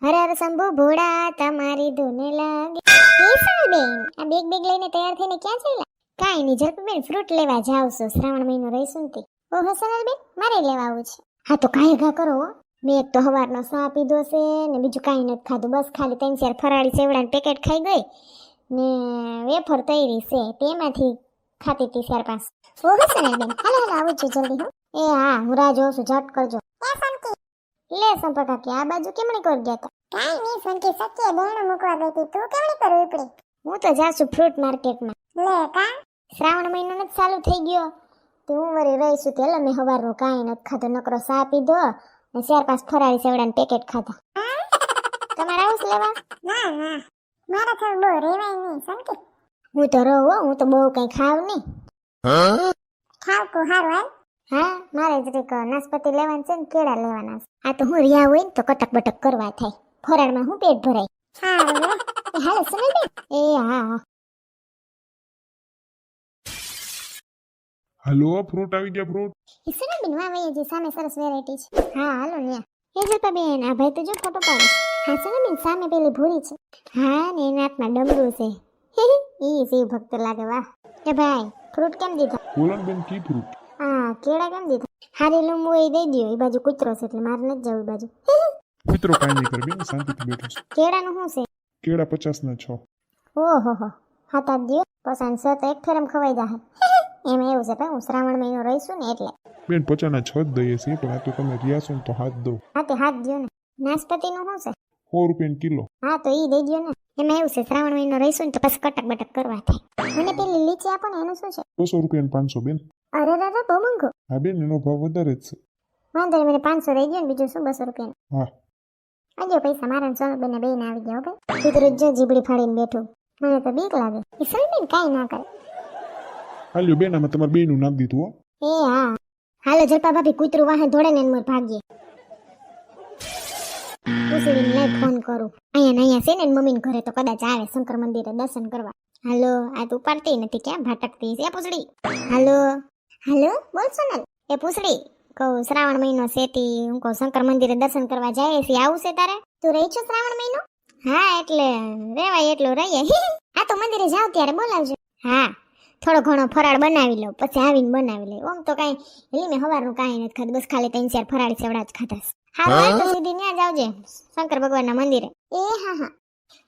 હર હર શંભુ ભોળા તમારી ધૂને લાગે. બેન આ બેગ લઈને તૈયાર થઈને ક્યાં ચાલ્યા? કાંઈ નહીં જલ્પીબેન, ફ્રૂટ લેવા જાવ છો, શ્રાવણ મહિનો રહીશું ને તે. ઓહો સોનલબેન, મારે લેવા આવું છે. હા તો કાંઈ ઘા કરો હો. મેં એક તો સવારનો ચા પીધો છે ને બીજું કાંઈ નથી ખાધું, બસ ખાલી 3-4 ફરાળી સેવડાનું પેકેટ ખાઈ ગઈ ને વેફર તૈરી છે તેમાંથી ખાતી હતી 4-5. ઓહો સોનલબેન, હાલો આવું છું જલ્દી. હો એ હા, હું રાહ જોઉં છું, ઝટ કરજો. લે સંપકા કે આ બાજુ કેમણી કર ગયા તા? કાઈ નહીં સંકી, સચ્ચે બહેણો મૂકવા ગઈ હતી. તું કેમણી કર ઉપડી? હું તો જાઉં છું ફ્રૂટ માર્કેટમાં. લે કા શ્રાવણ મહિનો નથી ચાલુ થઈ ગયો તો હું વળી રહીશું તે મેં સવારનું કાંઈ નથી ખાધું, નકરો ચા પીધો ને 4-5 ફરાળી સેવડાનું પેકેટ ખાધા. તમારે આવું લેવા? ના ના, મારા થોડું બહુ રેવાય નહીં સંકી. હું તો રહું, હું તો બહુ કઈ ખાવ નહીં. ખાવ કો હારું હાલ. હા, મારે જરીક નાશપતિ લેવાનું છે ને કેળા લેવાના છે. આ તો હું રિયા હોય ને તો કટક બટક કરવા થાય, ફરાળમાં હું પેટ ભરાય. હારું લે. હાલો સુનિલબેન. એ હા હલો, ફ્રૂટ આવી ગયા. ફ્રૂટ એ સુનિલબેન, વાહ ભાઈ જે સામે સરસ વેરાયટી છે. હા હાલો ન્યા. એ જલ્પાબેન, આ ભાઈ તો જો ફોટો પાડે. હા સુનિલબેન, સામે પેલી ભૂરી છે. હા ને એના હાથમાં ડમરું છે. ઈ શિવ ભક્ત લાગે. વાહ. એ ભાઈ ફ્રૂટ કેમ દીધા? બોલો ને બેન, કી ફ્રૂટ? હા કેળા કેમ દીધા? હારી લંબુ એ દઈ દ્યો, એ બાજુ કૂતરો છે એટલે મારે નથી જવું એ બાજુ. મિત્રો કાંઈ નહીં કરે બેન, શાંતિથી બેઠો છે. કેળાનું શું છે? કેળા 50 ના 6. ઓહો હો, હાથ આપ દ્યો. પસંદ છે તો એક ફેરમ ખવાઈ જાહે. એમ એવું છે ભાઈ, હું શ્રાવણ મહિનો રહીશું ને એટલે. બેન 50 ના 6 જ દઈએ છીએ, પણ આ તો તમે રહ્યા છો ને તો હાથ દો. હા તે હાથ દ્યો ને. નાશપતિનું શું છે? 100 રૂપિયા કિલો. હા તો ઈ દઈ દ્યો ને. એમાં એવું છે શ્રાવણ મહિનો રહીશું ને તો પછી કટક બટક કરવા થાય. મને પેલી લીચી આપો ને, એનું શું છે? 200 રૂપિયા ને 500 બેન. અરે રે બહુ મોંઘો. હા બેન, એનો ભાવ વધારે જ છે. વાંધો નહીં, મને 500 દઈ દ્યો ને, બીજું શું 200 રૂપિયા. હા આજો પૈસા, મારા સોનલબેન બેન આવી ગયા. ભાઈ કીધું જો જીબડી ફાડીને બેઠું, મને તો બીક લાગે. એ સોનલબેન કાંઈ ના કરે. હાલ્યો બેન, આમાં તમારે બેયનું નામ દીધું હો. એ હા હાલો જલપા ભાભી, કૂતરું વાહે દોડે ને મોર ભાગીએ. પૂછડીને લઈ ફોન કરું. અહીંયા છે ને મમ્મીને ઘરે તો કદાચ આવે શંકર મંદિરે દર્શન કરવા. હાલો, આ તું ઉપાડતી નથી, ક્યાં ભટકતી છે પૂછડી? હાલો હાલો, બોલ સોનલ. એ પૂછડી કહું, શ્રાવણ મહિનો સેતી હું કહું શંકર મંદિરે દર્શન કરવા જાય છે, આવું છે તારે? તું રહી છો શ્રાવણ મહિનો? હા એટલે રેવાય એટલું રહીએ. આ તો મંદિરે જાવ ત્યારે બોલાવજો. હા થોડો ઘણો ફરાળ બનાવી લઉં, પછી આવીને બનાવી લઉં. આમ તો કાંઈ એટલે મેં સવારનું કાંઈ નથી ખાધું, બસ ખાલી 3-4 ફરાળી સેવડા જ ખાધા. હા તો સીધી ત્યાં જ આવજે શંકર ભગવાનના મંદિરે. એ હા હા,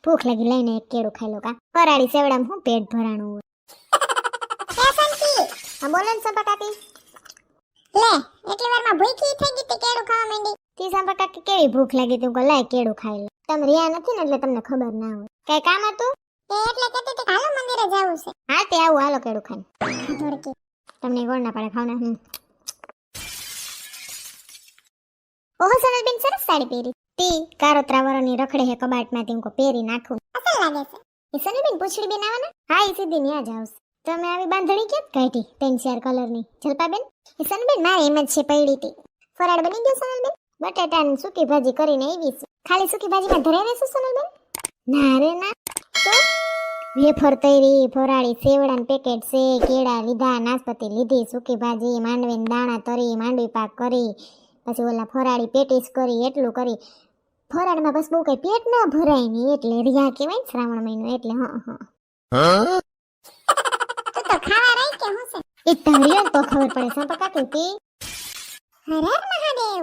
ભૂખ લાગી, લઈને એક કેળું ખાઈ લો. કા ફરાળી સેવડામાં હું પેટ ભરાણું હોય. હા બોલો ને સંપા કાકી. લે એટલી વારમાં ભૂખી થઈ ગઈ તે કેળું ખાવા માંડી. તી સંપા કાકી કેવી ભૂખ લાગી તું કહો લાય કેળું ખાઈ લો. તમે રહ્યા નથી ને એટલે તમને ખબર ના હોય. કઈ કામ હતું? તે એટલે કહેતી હતી કે હાલો મંદિરે જાવું છે. હા તે આવું, હાલો કેળું ખાઈને. ધોડકી તમને ગોળ ના પડે, ખાવ ને. ઓહો સોનલબેન, સરસ સાડી પહેરી. તી કારોત્રા વરોની રખડે હે કબાટમાંથી, હું પહેરી નાખું. અસલ લાગે છે. એ સોનલબેન પૂછડી બેન આવવાના? હા એ સીધી ન્યા જ આવશે. તમે આવી બાંધણી કેમ કાઢી 3-4 કલરની? જલપાબેન એ સોનલબેન મારે એમ જ છે પડી હતી. ફરાળ બની ગયો સોનલબેન? બટાટાની સૂકી ભાજી કરીને આવી છે. ખાલી સૂકી ભાજીમાં ધરાઈ રહેશે સોનલબેન? ના રે ના. તો વેફર તૈરી, ફરાળી સેવડાનું પેકેટ છે, કેળા લીધા, નાશપતી લીધી, સૂકી ભાજી, માંડવીના દાણા તરી, માંડવી પાક કરી, પછી ઓલા ફરાળી પેટીસ કરી, એટલું કરી. ફરાળમાં બસ બહુ કઈ પેટ ના ભરાય નહીં એટલે રિયા કહેવાય ને શ્રાવણ મહિનો એટલે. હા તું તો ખાવા રહી કે હું છે? એ તળિયો તો ખબર પડે સંપા કાકી. તી હર હર મહાદેવ.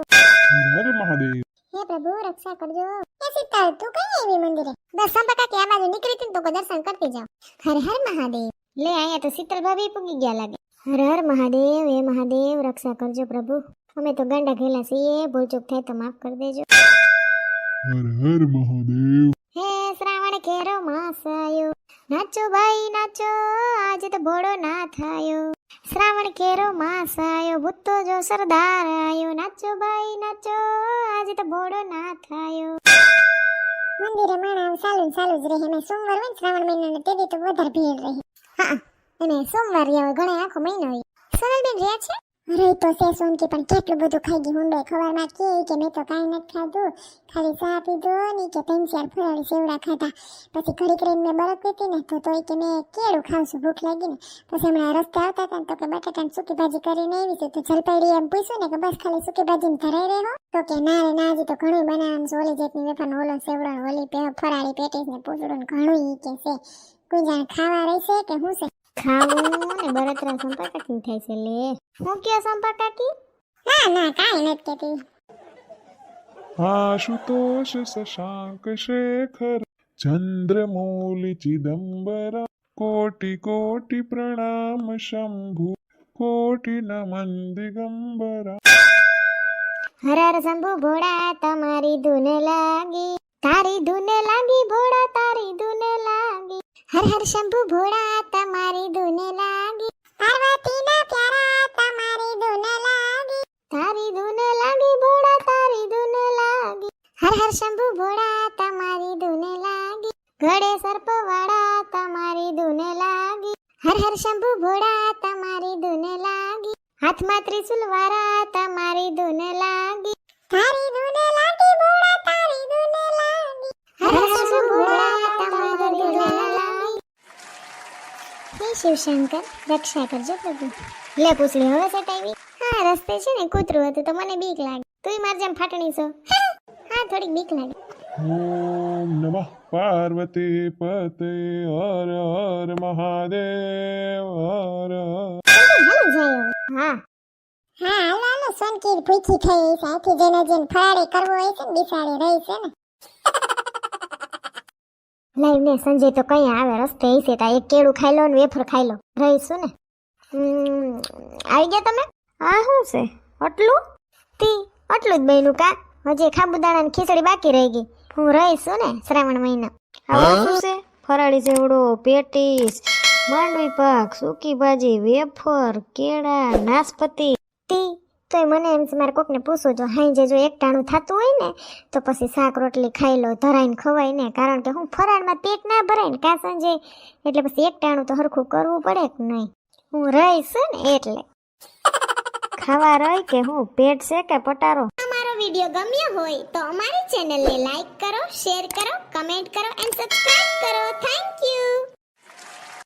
અરે મહાદેવ. હે પ્રભુ રક્ષા કરજો. એ સીતા તું કઈ આવી મંદિરે? બસ સંપા કાકી આ બાજુ નીકળી હતી ને તો દર્શન કરતી જાવ. હર હર મહાદેવ. લે અહીંયા તો શીતલ ભાભી પૂગી ગયા લાગે. હર હર મહાદેવ. હે મહાદેવ રક્ષા કરજો પ્રભુ, અમે તો ગાંડા ઘેલા છીએ, ભૂલચૂક થાય તો માફ કરી દેજો. હર હર મહાદેવ. હે શ્રાવણ કેરો માસ આયો, નાચો ભાઈ નાચો, આજે તો ભોળો ના થાયો. શ્રાવણ કેરો માસ આયો, ભૂતો જો સરદાર આયો, નાચો ભાઈ નાચો, આજે તો ભોળો ના થાયો. મંદિરે માણા ચાલુ જ રહે. મેં સોમવાર હોય ને શ્રાવણ મહિનાનો તેથી તો વધારે ભીડ રહે. હા અને સોમવાર આવે ઘણા આખો મહિનો હોય. સોનલબેન રહ્યા છે? અરે તો છે સોનકી પણ કેટલું બધું ખાઈ ગઈ હુંડે ખવારમાં કે મેં તો કાંઈ નથી ખાધું ખાલી ચા પીધો ને કે 3-4 ફરાળી સેવડા ખાધા પછી ઘડી કરીને મેં બરફ પીતી ને તો કે મેં કેળું ખાઉં છું ભૂખ લાગી ને પછી હમણાં રસ્તે આવતા હતા ને તો કે બટાટાની સૂકી ભાજી કરીને આવી છે તો જલપાઈડી એમ પૂછ્યું ને કે બસ ખાલી સૂકી ભાજીને ધરાઈ રહ્યો તો કે ના રે ના હજી તો ઘણું બનાવવાનું છે ઓલી જેટની વેફરનો ઓલો સેવડો ને ઓલી ફરાળી પેટીસ ને પૂછડું ને ઘણું ઈ કે છે કોઈ જાણ ખાવા રહેશે કે હું છે ખાવું ને બળતરા સંપર્કાકી થાય છે લે હું કયો સંપર્કાકી ના કાંઈ નથી કહેતી आशुतोष शशांक शेखर चंद्रमौलि चिदंबर कोटि कोटि प्रणाम शंभु कोटि नमन दिगंबरा હર હર શંભુ ભોળા તમારી ધૂન લાગી તારી ધૂન લાગી ભોળા તારી ધૂન લાગી હર હર શંભુ ભોળા તમારી ધૂન લાગી પાર્વતીના પ્યારા તમારી ધૂન લાગી તારી ધૂન લાગી ભોળા તારી ધૂન લાગી હર હર શંભુ ભોળા તમારી ધૂન લાગી ગળે સર્પવાળા તમારી ધૂન લાગી હર હર શંભુ ભોળા તમારી ધૂન લાગી હાથમાં ત્રિશુલ વાળા તમારી ધૂન લાગી તારી ધૂન લાગી ભોળા તારી ધૂન લાગી હર હર શંભુ ભોળા તમારી ધૂન લાગી હે શિવશંકર રક્ષા કરજો પ્રભુ લે પૂછડી હવે સટાવી હા રસ્તે છે ને કૂતરું હતું તો મને બીક લાગી તુંય માર જેમ ફાટણી છો હા થોડીક બીક લાગી ओम नमः पार्वती पते हर हर महादेव हर हर હાલો જાય હવે હા હાલો સોનકી ભૂખી થઈ સાથી જેને ફરાળી કરવો હોય છે ને બિસાડી રહી છે ને લાઈ ને સંજય તો કઈ આવે રસ્તે હશે તા એક કેળું ખાઈ લો ને વેફર ખાઈ લો રહીશું ને આવી ગયા તમે હા શું છે આટલું આટલું જ બન્યું કા હજી ખાબુદાણા ની ખીચડી બાકી રહી ગઈ હું રહીશું ને શ્રાવણ મહિના આવું શું છે ફરાળી સેવડો પેટીસ માંડવી પાક સૂકી ભાજી વેફર કેળા નાસપતિ તોય મને એમ છે મારે કોકને પૂછવું જો હાઈ જો એક ટાણું થતું હોય ને તો પછી શાક રોટલી ખાઈ લો ધરાઈને ખવાય ને કારણ કે હું ફરાળમાં પેટ ના ભરાય ને કા સંજય એટલે પછી એક ટાણું તો હરખું કરવું પડે કે નહીં હું રહીશ ને એટલે ખાવા રહી કે હું પેટ છે કે પટારો અમારો વિડિયો ગમ્યો હોય તો અમારી ચેનલને લાઈક કરો શેર કરો કમેન્ટ કરો એન્ડ સબસ્ક્રાઇબ કરો થેન્ક યુ